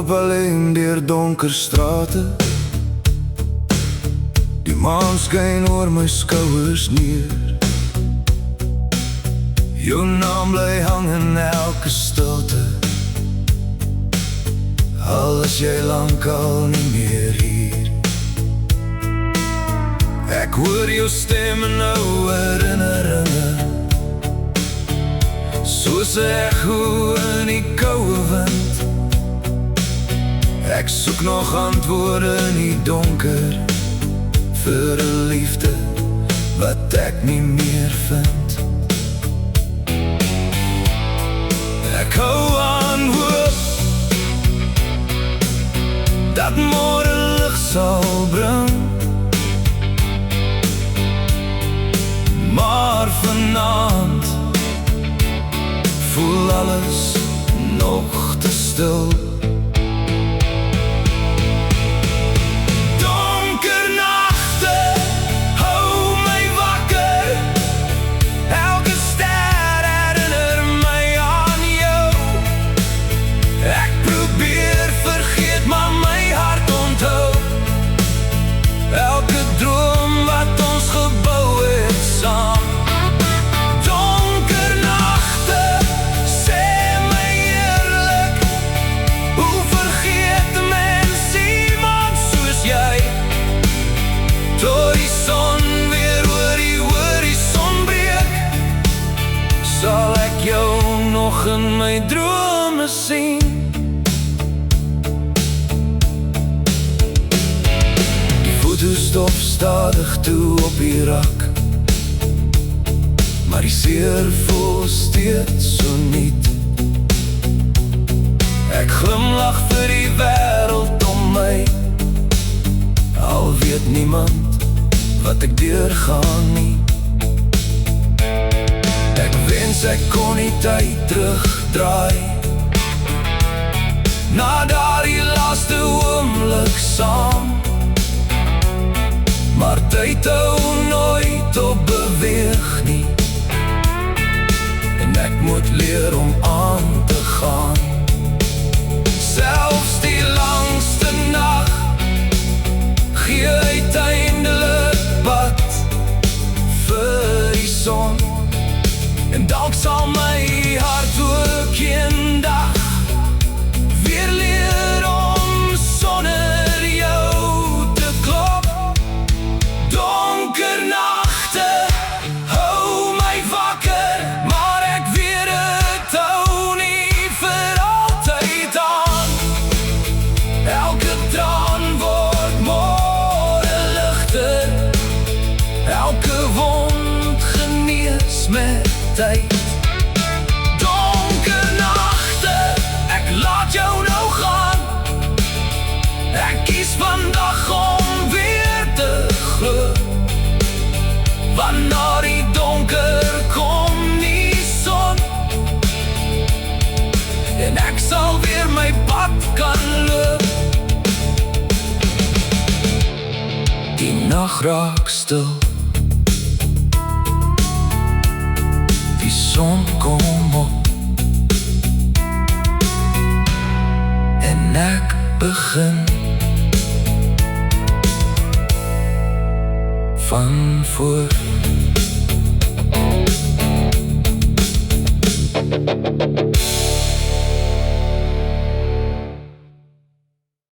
loop alleen deur donker strate. Die maan skyn oor my skouers neer. Jou naam bly hang in elke stilte, al is jy lankal nie meer hier. Ek hoor jou stem in ou herinneringe, soos 'n echo in die koue wind. Ek soek nog antwoorde in die donker, vir 'n liefde wat ek nie meer vind. Ek hou aan hoop dat môre lig sal bring, maar vanaand voel alles nog te stil. Donker nagte hou my wakker, elke ster herinner my aan jou. Ek probeer vergeet, maar my hart onthou elke droom wat ons gebou het saam. Sal ek jou nog in my drome sien? Die foto's stop stadig toe op die rak, maar die seer voel steeds so niet. Ek glimlach vir die wêreld om my, al weet niemand wat ek deurgaan nie. Ek wens ek kon die tyd terugdraai, na daardie laaste oomblik saam. Maar tyd hou nooit op beweeg nie, en ek moet leer om aan te gaan. Selfs die langste nag gee uiteindelik pad vir die son. En dalk sal my hart ook eendag weer leer om sonder jou te klop. Donker nagte hou my wakker, maar ek weet het hou nie vir altyd aan. Elke traan word môre ligter, elke wond genees met tyd. Donker nagte, ek laat jou nou gaan. Ek kies vandag om weer te glo, want na die donker kom die son, en ek sal weer my pad kan loop. Die nag raak stil, son kom op, en ek begin van voor.